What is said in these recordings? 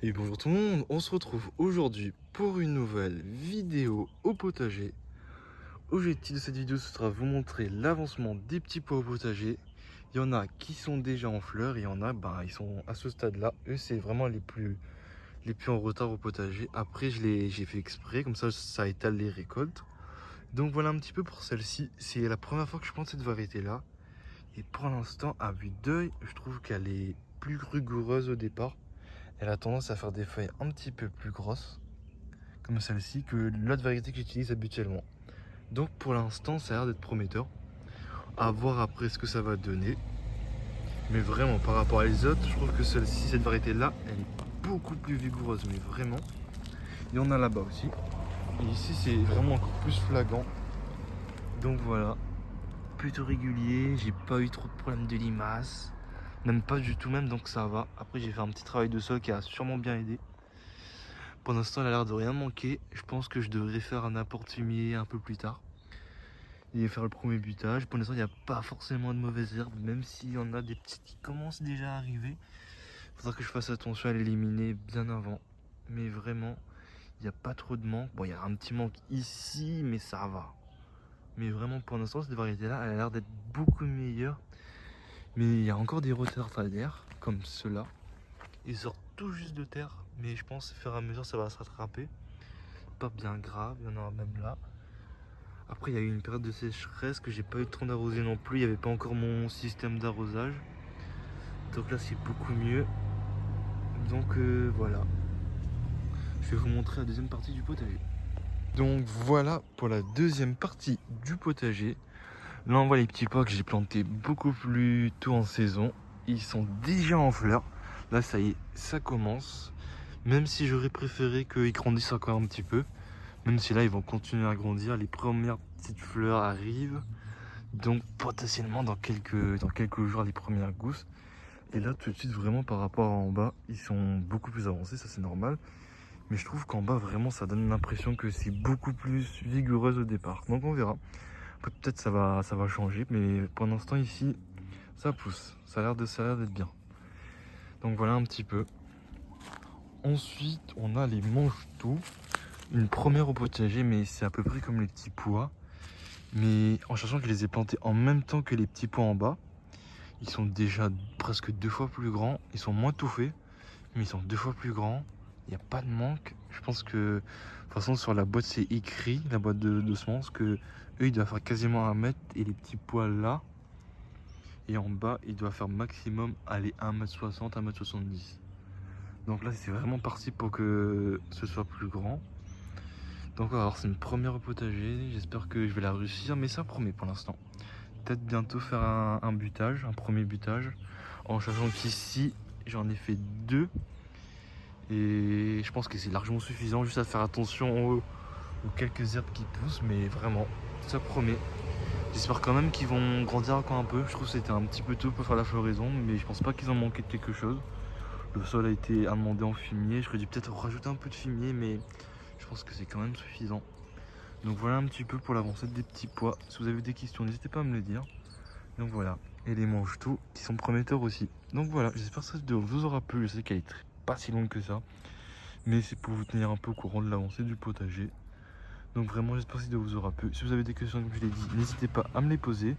Et bonjour tout le monde, on se retrouve aujourd'hui pour une nouvelle vidéo au potager. L'objectif de cette vidéo ce sera de vous montrer l'avancement des petits pois au potager. Il y en a qui sont déjà en fleurs et il y en a, ils sont à ce stade là. Eux c'est vraiment les plus en retard au potager. Après j'ai fait exprès, comme ça étale les récoltes. Donc voilà un petit peu pour celle-ci. C'est la première fois que je plante cette variété là. Et pour l'instant à vue d'œil, je trouve qu'elle est plus rigoureuse au départ. Elle a tendance à faire des feuilles un petit peu plus grosses, comme celle-ci, que l'autre variété que j'utilise habituellement. Donc pour l'instant, ça a l'air d'être prometteur. À voir après ce que ça va donner. Mais vraiment, par rapport à les autres, je trouve que celle-ci, cette variété-là, elle est beaucoup plus vigoureuse. Mais vraiment, il y en a là-bas aussi. Et ici, c'est vraiment encore plus flagrant. Donc voilà, plutôt régulier. J'ai pas eu trop de problèmes de limaces. Même pas du tout même, donc ça va. Après, j'ai fait un petit travail de sol qui a sûrement bien aidé. Pour l'instant, elle a l'air de rien manquer. Je pense que je devrais faire un apport de fumier un peu plus tard. Et faire le premier butage. Pour l'instant, il n'y a pas forcément de mauvaises herbes, même s'il y en a des petites qui commencent déjà à arriver. Il faudra que je fasse attention à l'éliminer bien avant. Mais vraiment, il n'y a pas trop de manque. Bon, il y a un petit manque ici, mais ça va. Mais vraiment, pour l'instant, cette variété-là, elle a l'air d'être beaucoup meilleure. Mais il y a encore des retardateurs, comme ceux-là. Ils sortent tout juste de terre, mais je pense que, au fur et à mesure, ça va se rattraper. Pas bien grave, il y en aura même là. Après, il y a eu une période de sécheresse que j'ai pas eu le temps d'arroser non plus. Il n'y avait pas encore mon système d'arrosage. Donc là, c'est beaucoup mieux. Donc voilà. Je vais vous montrer la deuxième partie du potager. Donc voilà pour la deuxième partie du potager. Là, on voit les petits pois que j'ai plantés beaucoup plus tôt en saison. Ils sont déjà en fleurs. Là, ça y est, ça commence. Même si j'aurais préféré qu'ils grandissent encore un petit peu. Même si là, ils vont continuer à grandir. Les premières petites fleurs arrivent. Donc potentiellement dans quelques jours, les premières gousses. Et là, tout de suite, vraiment par rapport à en bas, ils sont beaucoup plus avancés. Ça, c'est normal. Mais je trouve qu'en bas, vraiment, ça donne l'impression que c'est beaucoup plus vigoureuse au départ. Donc on verra. Peut-être ça va changer. Mais pour l'instant, ici, ça pousse. Ça a l'air d'être bien. Donc voilà un petit peu. Ensuite, on a les mange-tout. Une première au potager, mais c'est à peu près comme les petits pois. Mais en cherchant que je les ai plantés en même temps que les petits pois en bas, ils sont déjà presque 2 fois plus grands. Ils sont moins touffés, mais ils sont 2 fois plus grands. Il n'y a pas de manque. Je pense que, de toute façon, sur la boîte, c'est écrit, la boîte de semences, que eux, ils doivent faire quasiment 1 mètre. Et les petits pois là, et en bas, ils doivent faire maximum aller 1,60 m, 1,70 m. Donc là, c'est vraiment parti pour que ce soit plus grand. Donc alors c'est une première au potager, j'espère que je vais la réussir, mais ça promet pour l'instant. Peut-être bientôt faire un butage, un premier butage, en sachant qu'ici j'en ai fait 2. Et je pense que c'est largement suffisant, juste à faire attention aux quelques herbes qui poussent, mais vraiment, ça promet. J'espère quand même qu'ils vont grandir encore un peu, je trouve que c'était un petit peu tôt pour faire la floraison, mais je pense pas qu'ils ont manqué de quelque chose. Le sol a été amendé en fumier, j'aurais dû peut-être rajouter un peu de fumier, mais je pense que c'est quand même suffisant. Donc voilà un petit peu pour l'avancée des petits pois. Si vous avez des questions, n'hésitez pas à me le dire. Donc voilà. Et les mange-tout qui sont prometteurs aussi. Donc voilà, j'espère que cette vidéo vous aura plu. Je sais qu'elle est pas si longue que ça. Mais c'est pour vous tenir un peu au courant de l'avancée du potager. Donc vraiment, j'espère que cette vidéo vous aura plu. Si vous avez des questions, comme je l'ai dit, n'hésitez pas à me les poser.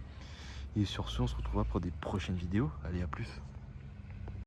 Et sur ce, on se retrouvera pour des prochaines vidéos. Allez, à plus.